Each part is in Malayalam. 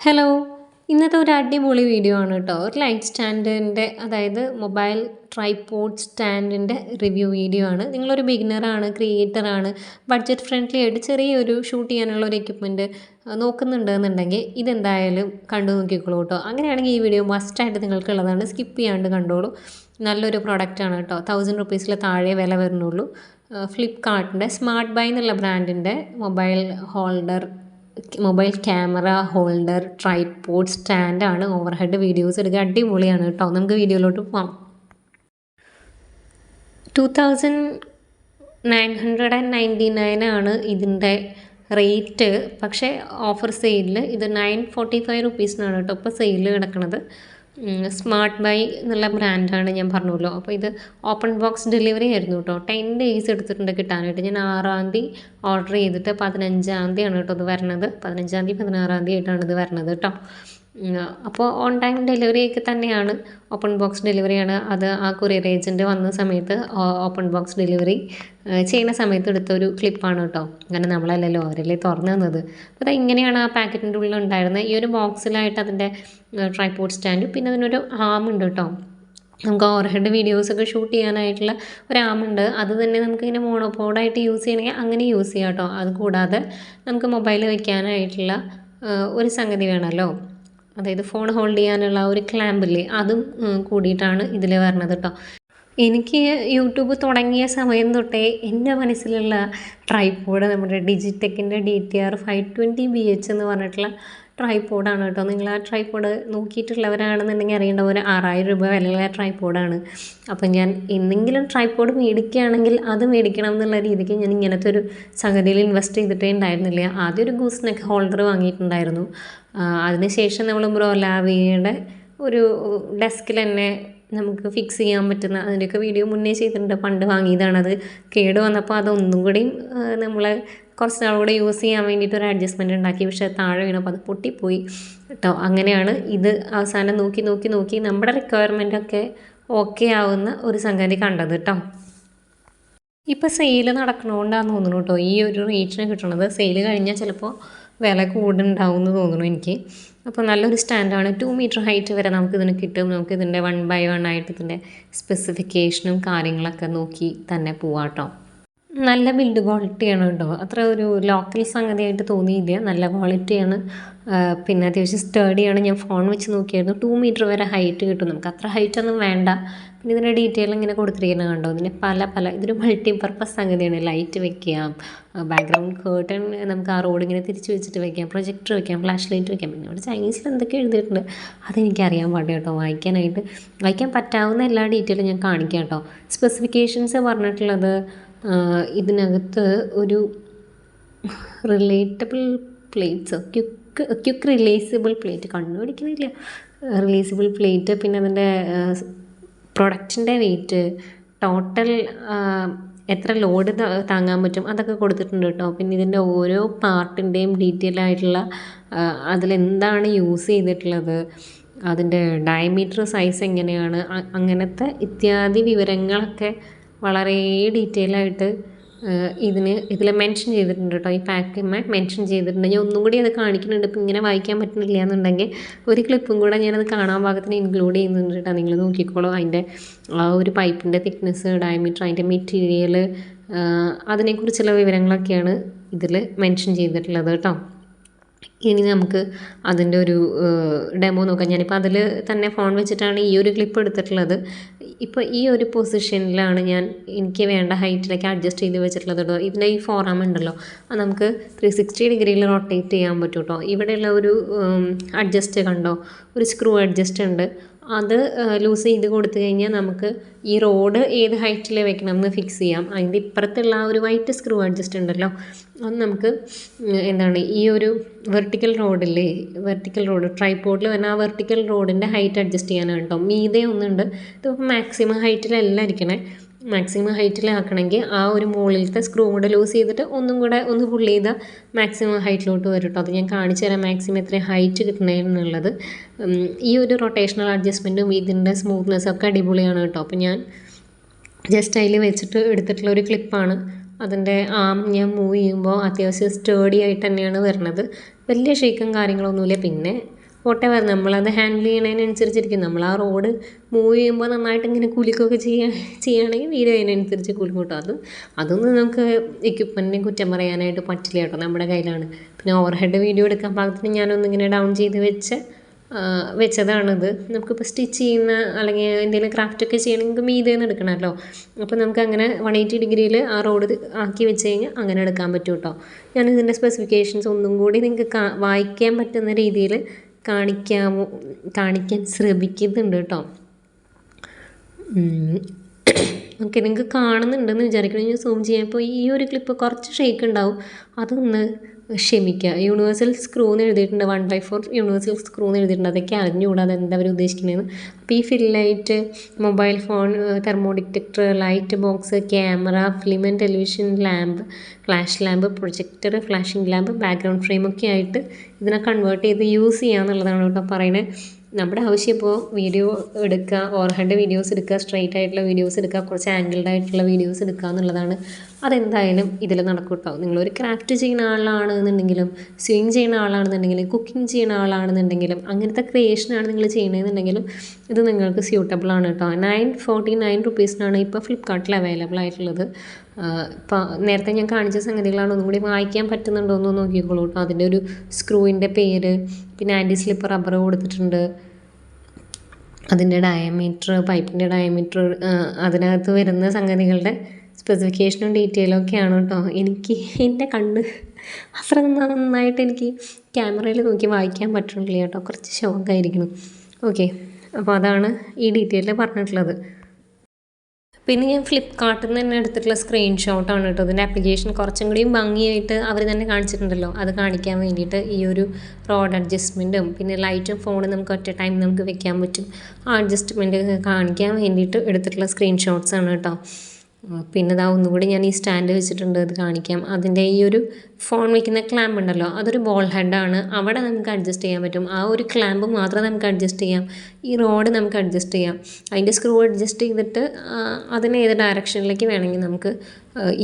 ഹലോ, ഇന്നത്തെ ഒരു അടിപൊളി വീഡിയോ ആണ് കേട്ടോ. ഒരു ലൈറ്റ് സ്റ്റാൻഡിൻ്റെ, അതായത് മൊബൈൽ ട്രൈപോഡ് സ്റ്റാൻഡിൻ്റെ റിവ്യൂ വീഡിയോ ആണ്. നിങ്ങളൊരു ബിഗിനറാണ്, ക്രിയേറ്ററാണ്, ബഡ്ജറ്റ് ഫ്രണ്ട്ലി ആയിട്ട് ചെറിയൊരു ഷൂട്ട് ചെയ്യാനുള്ള ഒരു എക്യുപ്മെൻറ്റ് നോക്കുന്നുണ്ടെന്നുണ്ടെങ്കിൽ ഇതെന്തായാലും കണ്ടു നോക്കിക്കോളൂ കേട്ടോ. അങ്ങനെയാണെങ്കിൽ ഈ വീഡിയോ മസ്റ്റായിട്ട് നിങ്ങൾക്കുള്ളതാണ്, സ്കിപ്പ് ചെയ്യാണ്ട് കണ്ടോളൂ. നല്ലൊരു പ്രൊഡക്റ്റാണ് കേട്ടോ. 1000 റുപ്പീസിൽ താഴെ വില വരുന്നുള്ളൂ. ഫ്ലിപ്കാർട്ടിൻ്റെ സ്മാർട്ട് ബൈ എന്നുള്ള ബ്രാൻഡിൻ്റെ മൊബൈൽ ക്യാമറ ഹോൾഡർ ട്രൈപോഡ് സ്റ്റാൻഡാണ്. ഓവർഹെഡ് വീഡിയോസ് എടുക്കുക, അടിപൊളിയാണ് കേട്ടോ. നമുക്ക് വീഡിയോയിലോട്ട് പോകാം. 2999 ആണ് ഇതിൻ്റെ റേറ്റ്. പക്ഷേ ഓഫർ സെയിലിൽ ഇത് 945 റുപ്പീസിനാണ് കേട്ടോ ഇപ്പോൾ സെയിലിൽ കിടക്കുന്നത്. സ്മാർട്ട് ബൈ എന്നുള്ള ബ്രാൻഡാണ്, ഞാൻ പറഞ്ഞല്ലോ. അപ്പോൾ ഇത് ഓപ്പൺ ബോക്സ് ഡെലിവറി ആയിരുന്നു കേട്ടോ. 10 ഡേയ്സ് എടുത്തിട്ടുണ്ട് കിട്ടാനായിട്ട്. ഞാൻ 6-ാം തീയതി ഓർഡർ ചെയ്തിട്ട് 15-ാം തീയതിയാണ് കേട്ടോ ഇത് വരണത്. 15-ാം തീയതി 16-ാം തീയതി ആയിട്ടാണ് ഇത് വരണത് കേട്ടോ. അപ്പോൾ ഓൺ ടൈം ഡെലിവറി ഒക്കെ തന്നെയാണ്, ഓപ്പൺ ബോക്സ് ഡെലിവറിയാണ്. അത് ആ കൊറിയർ ഏജൻറ്റ് വന്ന സമയത്ത് ഓപ്പൺ ബോക്സ് ഡെലിവറി ചെയ്യുന്ന സമയത്ത് എടുത്തൊരു ക്ലിപ്പാണ് കേട്ടോ. അങ്ങനെ നമ്മളല്ലല്ലോ, അവരല്ലേ തുറന്നു തന്നത്. അപ്പോൾ അത് ഇങ്ങനെയാണ് ആ പാക്കറ്റിൻ്റെ ഉള്ളിൽ ഉണ്ടായിരുന്നത്. ഈ ഒരു ബോക്സിലായിട്ട് അതിൻ്റെ ട്രൈപോഡ് സ്റ്റാൻഡ്, പിന്നെ അതിനൊരു ആമുണ്ട് കേട്ടോ. നമുക്ക് ഓവർഹെഡ് വീഡിയോസൊക്കെ ഷൂട്ട് ചെയ്യാനായിട്ടുള്ള ഒരു ആമുണ്ട്. അത് തന്നെ നമുക്കിങ്ങനെ മോണോപോഡായിട്ട് യൂസ് ചെയ്യണമെങ്കിൽ അങ്ങനെ യൂസ് ചെയ്യാം കേട്ടോ. അത് കൂടാതെ നമുക്ക് മൊബൈൽ വയ്ക്കാനായിട്ടുള്ള ഒരു സംഗതി വേണമല്ലോ, അതായത് ഫോൺ ഹോൾഡ് ചെയ്യാനുള്ള ഒരു ക്ലാമ്പില്ലേ, അതും കൂടിയിട്ടാണ് ഇതിൽ വരുന്നത് കേട്ടോ. എനിക്ക് യൂട്യൂബ് തുടങ്ങിയ സമയം തൊട്ടേ എൻ്റെ മനസ്സിലുള്ള ട്രൈപോഡ് നമ്മുടെ ഡിജിടെക്കിൻ്റെ DTR 520BH എന്ന് പറഞ്ഞിട്ടുള്ള ട്രൈപോഡാണ് കേട്ടോ. നിങ്ങൾ ആ ട്രൈപോഡ് നോക്കിയിട്ടുള്ളവരാണെന്നുണ്ടെങ്കിൽ അറിയേണ്ട, ഒരു 6000 രൂപ വിലയുള്ള ട്രൈപോഡാണ്. അപ്പം ഞാൻ എന്തെങ്കിലും ട്രൈപോഡ് മേടിക്കുകയാണെങ്കിൽ അത് മേടിക്കണം എന്നുള്ള രീതിക്ക് ഞാൻ ഇങ്ങനത്തെ ഒരു സംഗതിയിൽ ഇൻവെസ്റ്റ് ചെയ്തിട്ടേ ഉണ്ടായിരുന്നില്ല. ആദ്യം ഒരു ഗൂസ് നെക്ക് ഹോൾഡർ വാങ്ങിയിട്ടുണ്ടായിരുന്നു. അതിനുശേഷം നമ്മൾ ബ്രോലാവിയുടെ ഒരു ഡെസ്കിൽ തന്നെ നമുക്ക് ഫിക്സ് ചെയ്യാൻ പറ്റുന്ന, അതിൻ്റെയൊക്കെ വീഡിയോ മുന്നേ ചെയ്തിട്ടുണ്ട്. പണ്ട് വാങ്ങിയതാണത്. കേട് വന്നപ്പോൾ അതൊന്നും കൂടി നമ്മൾ കുറച്ച് നാൾ കൂടെ യൂസ് ചെയ്യാൻ വേണ്ടിയിട്ട് ഒരു അഡ്ജസ്റ്റ്മെൻറ്റ് ഉണ്ടാക്കി. പക്ഷേ താഴെ വീണപ്പോൾ അത് പൊട്ടിപ്പോയി കേട്ടോ. അങ്ങനെയാണ് ഇത് അവസാനം നോക്കി നമ്മുടെ റിക്വയർമെൻറ്റൊക്കെ ഓക്കെ ആവുന്ന ഒരു സംഗതി കണ്ടത് കേട്ടോ. ഇപ്പോൾ സെയിൽ നടക്കണോണ്ടാന്ന് തോന്നുന്നു കേട്ടോ ഈ ഒരു റേറ്റിന് കിട്ടുന്നത്. സെയിൽ കഴിഞ്ഞാൽ ചിലപ്പോൾ വില കൂടുണ്ടാവും എന്ന് തോന്നുന്നു എനിക്ക്. അപ്പോൾ നല്ലൊരു സ്റ്റാൻഡാണ്. 2 മീറ്റർ ഹൈറ്റ് വരെ നമുക്കിതിന് കിട്ടും. നമുക്കിതിൻ്റെ 1/1 ആയിട്ട് ഇതിൻ്റെ സ്പെസിഫിക്കേഷനും കാര്യങ്ങളൊക്കെ നോക്കി തന്നെ പോവാം കേട്ടോ. നല്ല ബിൽഡ് ക്വാളിറ്റിയാണ് കേട്ടോ. അത്ര ഒരു ലോക്കൽ സംഗതിയായിട്ട് തോന്നിയില്ല, നല്ല ക്വാളിറ്റിയാണ്. പിന്നെ അത്യാവശ്യം സ്റ്റഡിയാണ്. ഞാൻ ഫോൺ വെച്ച് നോക്കിയായിരുന്നു, 2 മീറ്റർ വരെ ഹൈറ്റ് കിട്ടും. നമുക്ക് അത്ര ഹൈറ്റൊന്നും വേണ്ട. പിന്നെ ഇതിൻ്റെ ഡീറ്റെയിൽ ഇങ്ങനെ കൊടുത്തിരിക്കുന്നത് കണ്ടോ. ഇതിന് പല ഇതൊരു മൾട്ടിപർപ്പസ് സംഗതിയാണ്. ലൈറ്റ് വെക്കാം, ബാക്ക്ഗ്രൗണ്ട് കേർട്ടൺ നമുക്ക് ആ റോഡ് ഇങ്ങനെ തിരിച്ച് വെച്ചിട്ട് വെക്കാം, പ്രൊജക്ടർ വെക്കാം, ഫ്ലാഷ് ലൈറ്റ് വെക്കാം. പിന്നെ ഇവിടെ ചൈനീസിൽ എന്തൊക്കെ എഴുതിയിട്ടുണ്ട് അതെനിക്കറിയാൻ പാടില്ല കേട്ടോ. വായിക്കാൻ പറ്റാവുന്ന എല്ലാ ഡീറ്റെയിലും ഞാൻ കാണിക്കാം കേട്ടോ. സ്പെസിഫിക്കേഷൻസ് പറഞ്ഞിട്ടുള്ളത്, ഇതിനകത്ത് ഒരു relatable plates, quick releasable plate, കണ്ടുപിടിക്കുന്നില്ല, റിലേസിബിൾ പ്ലേറ്റ്, പിന്നെ അതിൻ്റെ പ്രൊഡക്റ്റിൻ്റെ വെയിറ്റ്, ടോട്ടൽ എത്ര ലോഡ് താങ്ങാൻ പറ്റും അതൊക്കെ കൊടുത്തിട്ടുണ്ട് കേട്ടോ. പിന്നെ ഇതിൻ്റെ ഓരോ പാർട്ടിൻ്റെയും ഡീറ്റെയിൽ ആയിട്ടുള്ള അതിലെന്താണ് യൂസ് ചെയ്തിട്ടുള്ളത്, അതിൻ്റെ ഡയമീറ്റർ സൈസ് എങ്ങനെയാണ്, അങ്ങനത്തെ ഇത്യാദി വിവരങ്ങളൊക്കെ വളരെ ഡീറ്റെയിൽ ആയിട്ട് ഇതിൽ മെൻഷൻ ചെയ്തിട്ടുണ്ട് കേട്ടോ. ഈ പാക്കിന്മേ മെൻഷൻ ചെയ്തിട്ടുണ്ട്. ഞാൻ ഒന്നും കൂടി അത് കാണിക്കുന്നുണ്ട്. ഇപ്പം ഇങ്ങനെ വായിക്കാൻ പറ്റുന്നില്ല എന്നുണ്ടെങ്കിൽ ഒരു ക്ലിപ്പും കൂടെ ഞാനത് കാണാൻ പാകത്തിന് ഇൻക്ലൂഡ് ചെയ്യുന്നുണ്ട് കേട്ടോ. നിങ്ങൾ നോക്കിക്കോളൂ. അതിൻ്റെ ആ ഒരു പൈപ്പിൻ്റെ തിക്നെസ്, ഡയമീറ്റർ, അതിൻ്റെ മെറ്റീരിയൽ, അതിനെക്കുറിച്ചുള്ള വിവരങ്ങളൊക്കെയാണ് ഇതിൽ മെൻഷൻ ചെയ്തിട്ടുള്ളത് കേട്ടോ. ഇനി നമുക്ക് അതിൻ്റെ ഒരു ഡെമോ നോക്കാം. ഞാനിപ്പോൾ അതിൽ തന്നെ ഫോൺ വെച്ചിട്ടാണ് ഈ ഒരു ക്ലിപ്പ് എടുത്തിട്ടുള്ളത്. ഇപ്പോൾ ഈ ഒരു പൊസിഷനിലാണ് ഞാൻ എനിക്ക് വേണ്ട ഹൈറ്റിലേക്ക് അഡ്ജസ്റ്റ് ചെയ്ത് വെച്ചിട്ടുള്ളത് കേട്ടോ. ഇതിൻ്റെ ഈ ഫോറാം ഉണ്ടല്ലോ, അത് നമുക്ക് 360 ഡിഗ്രിയിൽ റൊട്ടേറ്റ് ചെയ്യാൻ പറ്റും കേട്ടോ. ഇവിടെയുള്ള ഒരു അഡ്ജസ്റ്റ് കണ്ടോ, ഒരു സ്ക്രൂ അഡ്ജസ്റ്റ് ഉണ്ട്. അത് ലൂസ് ചെയ്ത് കൊടുത്തു കഴിഞ്ഞാൽ നമുക്ക് ഈ റോഡ് ഏത് ഹൈറ്റിൽ വെക്കണം എന്ന് ഫിക്സ് ചെയ്യാം. അതിൻ്റെ ഇപ്പുറത്തുള്ള ആ ഒരു വൈറ്റ് സ്ക്രൂ അഡ്ജസ്റ്റ് ഉണ്ടല്ലോ, അത് നമുക്ക് ഈ ഒരു വെർട്ടിക്കൽ റോഡ് ട്രൈപോഡിൽ വരുന്ന ആ വെർട്ടിക്കൽ റോഡിൻ്റെ ഹൈറ്റ് അഡ്ജസ്റ്റ് ചെയ്യാനാണ് കേട്ടോ. മീതെ ഒന്നുണ്ട്. ഇതിപ്പോൾ മാക്സിമം ഹൈറ്റിലല്ല ഇരിക്കണേ. മാക്സിമം ഹൈറ്റിലാക്കണമെങ്കിൽ ആ ഒരു മുകളിലത്തെ സ്ക്രൂ കൂടെ ലൂസ് ചെയ്തിട്ട് ഒന്ന് പുള്ള് ചെയ്താൽ മാക്സിമം ഹൈറ്റിലോട്ട് വരും കേട്ടോ. അത് ഞാൻ കാണിച്ചു തരാം മാക്സിമം എത്രയും ഹൈറ്റ് കിട്ടണമെന്നുള്ളത്. ഈ ഒരു റൊട്ടേഷണൽ അഡ്ജസ്റ്റ്മെൻറ്റും ഇതിൻ്റെ സ്മൂത്ത്നെസ്സും ഒക്കെ അടിപൊളിയാണ് കേട്ടോ. അപ്പോൾ ഞാൻ ജസ്റ്റ് അതിൽ വെച്ചിട്ട് എടുത്തിട്ടുള്ള ഒരു ക്ലിപ്പാണ്. അതിൻ്റെ ആം ഞാൻ മൂവ് ചെയ്യുമ്പോൾ അത്യാവശ്യം സ്റ്റേഡി ആയിട്ട് തന്നെയാണ് വരുന്നത്. വലിയ ഷേക്കും കാര്യങ്ങളൊന്നുമില്ല. പിന്നെ വോട്ടെവർ നമ്മളത് ഹാൻഡിൽ ചെയ്യണതിനനുസരിച്ചിരിക്കും. നമ്മൾ ആ റോഡ് മൂവ് ചെയ്യുമ്പോൾ നന്നായിട്ട് ഇങ്ങനെ കുലുക്കുകയൊക്കെ ചെയ്യുകയാണെങ്കിൽ വീഡിയോ അതിനനുസരിച്ച് കുലുക്കും കേട്ടോ. അതൊന്നും നമുക്ക് എക്യുപ്മെൻറ്റിനെ കുറ്റം പറയാനായിട്ട് പറ്റില്ല കേട്ടോ, നമ്മുടെ കയ്യിലാണ്. പിന്നെ ഓവർഹെഡ് വീഡിയോ എടുക്കാൻ പാകത്തിന് ഞാനൊന്നിങ്ങനെ ഡൗൺ ചെയ്ത് വെച്ചതാണിത്. നമുക്കിപ്പോൾ സ്റ്റിച്ച് ചെയ്യുന്ന അല്ലെങ്കിൽ എന്തെങ്കിലും ക്രാഫ്റ്റൊക്കെ ചെയ്യണമെങ്കിൽ മീതെ നിന്ന് എടുക്കണമല്ലോ. അപ്പോൾ നമുക്കങ്ങനെ 180 ഡിഗ്രിയിൽ ആ റോഡ് ആക്കി വെച്ച് കഴിഞ്ഞാൽ അങ്ങനെ എടുക്കാൻ പറ്റും കേട്ടോ. ഞാനിതിൻ്റെ സ്പെസിഫിക്കേഷൻസ് ഒന്നും കൂടി നിങ്ങൾക്ക് വായിക്കാൻ പറ്റുന്ന രീതിയിൽ കാണിക്കാൻ ശ്രമിക്കുന്നുണ്ട് കേട്ടോ. ഓക്കെ, നിങ്ങൾക്ക് കാണുന്നുണ്ടെന്ന് വിചാരിക്കണം. ഞാൻ സൂം ചെയ്യാപ്പോൾ ഈ ഒരു ക്ലിപ്പ് കുറച്ച് ഷേക്ക് ഉണ്ടാവും, അതൊന്ന് ക്ഷമിക്കുക. യൂണിവേഴ്സൽ സ്ക്രൂ എന്ന് എഴുതിയിട്ടുണ്ട്, 1/4 യൂണിവേഴ്സൽ സ്ക്രൂ എന്ന് എഴുതിയിട്ടുണ്ട്. അതൊക്കെ അറിഞ്ഞുകൂടാ അതെന്താ അവർ ഉദ്ദേശിക്കുന്നതെന്ന്. അപ്പോൾ ഈ fill light, mobile phone, thermo detector, light box, camera, film and television lamp, flash lamp, projector, flashing lamp, background ഫ്രെയിമൊക്കെ ആയിട്ട് ഇതിനെ കൺവേർട്ട് ചെയ്ത് യൂസ് ചെയ്യാമെന്നുള്ളതാണ് കേട്ടോ പറയുന്നത്. നമ്മുടെ ആവശ്യം ഇപ്പോൾ വീഡിയോ എടുക്കുക, ഓവർഹെഡ് വീഡിയോസ് എടുക്കുക, സ്ട്രെയിറ്റ് ആയിട്ടുള്ള വീഡിയോസ് എടുക്കുക, കുറച്ച് ആംഗിൾഡ് ആയിട്ടുള്ള വീഡിയോസ് എടുക്കുക എന്നുള്ളതാണ്. അതെന്തായാലും ഇതിൽ നടക്കും കേട്ടോ. നിങ്ങളൊരു ക്രാഫ്റ്റ് ചെയ്യുന്ന ആളാണെന്നുണ്ടെങ്കിലും, സ്വിങ് ചെയ്യുന്ന ആളാണെന്നുണ്ടെങ്കിലും, കുക്കിംഗ് ചെയ്യുന്ന ആളാണെന്നുണ്ടെങ്കിലും, അങ്ങനത്തെ ക്രിയേഷനാണ് നിങ്ങൾ ചെയ്യണമെന്നുണ്ടെങ്കിലും ഇത് നിങ്ങൾക്ക് സ്യൂട്ടബിൾ ആണ് കേട്ടോ. 949 റുപ്പീസിനാണ് ഇപ്പോൾ ഫ്ലിപ്കാർട്ടിൽ അവൈലബിൾ ആയിട്ടുള്ളത്. ഇപ്പോൾ നേരത്തെ ഞാൻ കാണിച്ച സംഗതികളാണ്, ഒന്നും കൂടി വായിക്കാൻ പറ്റുന്നുണ്ടോ എന്ന് നോക്കിക്കോളൂ കേട്ടോ. അതിൻ്റെ ഒരു സ്ക്രൂവിൻ്റെ പേര്, പിന്നെ ആൻറ്റി സ്ലിപ്പ് റബ്ബർ കൊടുത്തിട്ടുണ്ട്, അതിൻ്റെ ഡയമീറ്റർ, പൈപ്പിൻ്റെ ഡയമീറ്റർ, അതിനകത്ത് വരുന്ന സംഗതികളുടെ സ്പെസിഫിക്കേഷനും ഡീറ്റെയിലും ഒക്കെയാണ് കേട്ടോ. എൻ്റെ കണ്ണ് അത്ര നന്നായിട്ട് എനിക്ക് ക്യാമറയിൽ നോക്കി വായിക്കാൻ പറ്റുന്നില്ല കേട്ടോ, കുറച്ച് ഷോക്കായിരിക്കണം. ഓക്കെ, അപ്പോൾ അതാണ് ഈ ഡീറ്റെയിലിൽ പറഞ്ഞിട്ടുള്ളത്. പിന്നെ ഞാൻ ഫ്ലിപ്കാർട്ടിൽ നിന്ന് തന്നെ എടുത്തിട്ടുള്ള സ്ക്രീൻഷോട്ടാണ് കേട്ടോ. ഇതിൻ്റെ ആപ്ലിക്കേഷൻ കുറച്ചും കൂടിയും ഭംഗിയായിട്ട് അവർ തന്നെ കാണിച്ചിട്ടുണ്ടല്ലോ, അത് കാണിക്കാൻ വേണ്ടിയിട്ട് ഈ ഒരു റോഡ് അഡ്ജസ്റ്റ്മെൻറ്റും പിന്നെ ലൈറ്റും ഫോണും നമുക്ക് ഒറ്റ ടൈം നമുക്ക് വെക്കാൻ പറ്റും, ആ അഡ്ജസ്റ്റ്മെൻറ്റ് കാണിക്കാൻ വേണ്ടിയിട്ട് എടുത്തിട്ടുള്ള സ്ക്രീൻഷോട്ട്സാണ് കേട്ടോ. പിന്നെ ഇതാ ഒന്നുകൂടി ഞാൻ ഈ സ്റ്റാൻഡ് വെച്ചിട്ടുണ്ട്, അത് കാണിക്കാം. അതിൻ്റെ ഈ ഒരു ഫോൺ വയ്ക്കുന്ന ക്ലാമ്പ് ഉണ്ടല്ലോ, അതൊരു ബോൾ ഹെഡാണ്. അവിടെ നമുക്ക് അഡ്ജസ്റ്റ് ചെയ്യാൻ പറ്റും, ആ ഒരു ക്ലാമ്പ് മാത്രം നമുക്ക് അഡ്ജസ്റ്റ് ചെയ്യാം. ഈ റോഡ് നമുക്ക് അഡ്ജസ്റ്റ് ചെയ്യാം. അതിൻ്റെ സ്ക്രൂ അഡ്ജസ്റ്റ് ചെയ്തിട്ട് അതിന് ഏത് ഡയറക്ഷനിലേക്ക് വേണമെങ്കിൽ നമുക്ക്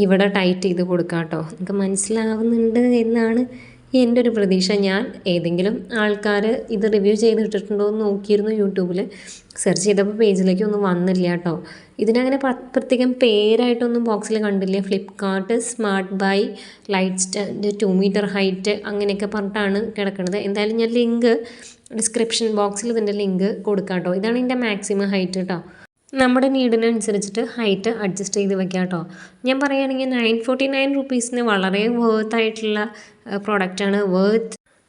ഇവിടെ ടൈറ്റ് ചെയ്ത് കൊടുക്കാം കേട്ടോ. നമുക്ക് മനസ്സിലാവുന്നുണ്ട് എന്നാണ് എൻ്റെ ഒരു പ്രതീക്ഷ. ഞാൻ ഏതെങ്കിലും ആൾക്കാർ ഇത് റിവ്യൂ ചെയ്തിട്ടുണ്ടോ എന്ന് നോക്കിയിരുന്നു യൂട്യൂബിൽ, സെർച്ച് ചെയ്തപ്പോൾ പേജിലേക്കൊന്നും വന്നില്ല കേട്ടോ. ഇതിനങ്ങനെ പ്രത്യേകം പേരായിട്ടൊന്നും ബോക്സിൽ കണ്ടില്ല. Flipkart smart buy light stand 2 metre height അങ്ങനെയൊക്കെ പറഞ്ഞിട്ടാണ് കിടക്കുന്നത്. എന്തായാലും ഞാൻ ലിങ്ക് ഡിസ്ക്രിപ്ഷൻ ബോക്സിൽ ഇതിൻ്റെ ലിങ്ക് കൊടുക്കാം കേട്ടോ. ഇതാണ് ഇതിൻ്റെ മാക്സിമം ഹൈറ്റ് കേട്ടോ. നമ്മുടെ നീഡിനനുസരിച്ചിട്ട് ഹൈറ്റ് അഡ്ജസ്റ്റ് ചെയ്ത് വെക്കാം കേട്ടോ. ഞാൻ പറയുകയാണെങ്കിൽ 949 റുപ്പീസിന് വളരെ വേർത്തായിട്ടുള്ള പ്രോഡക്റ്റാണ്.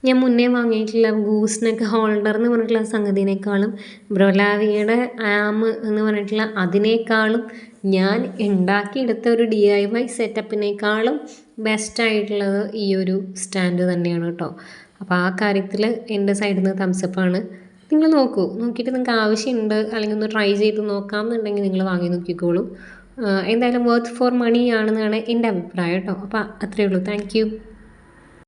ഞാൻ മുന്നേ വാങ്ങിയിട്ടുള്ള ഗൂസ് നെക്ക് ഹോൾഡർ എന്ന് പറഞ്ഞിട്ടുള്ള സംഗതിനേക്കാളും ബ്രൊലാവിയുടെ ആം എന്ന് പറഞ്ഞിട്ടുള്ള അതിനേക്കാളും ഞാൻ ഉണ്ടാക്കിയെടുത്ത ഒരു DIY സെറ്റപ്പിനേക്കാളും ബെസ്റ്റായിട്ടുള്ളത് ഈ ഒരു സ്റ്റാൻഡ് തന്നെയാണ് കേട്ടോ. അപ്പോൾ ആ കാര്യത്തിൽ എൻ്റെ സൈഡിൽ നിന്ന് തംസപ്പാണ്. നിങ്ങൾ നോക്കിയിട്ട് നിങ്ങൾക്ക് ആവശ്യമുണ്ട് അല്ലെങ്കിൽ ഒന്ന് ട്രൈ ചെയ്ത് നോക്കാമെന്നുണ്ടെങ്കിൽ നിങ്ങൾ വാങ്ങി നോക്കിക്കോളൂ. എന്തായാലും വർത്ത് ഫോർ മണി ആണെന്നാണ് എൻ്റെ അഭിപ്രായം കേട്ടോ. അപ്പോൾ അത്രയേ ഉള്ളൂ. Thank you.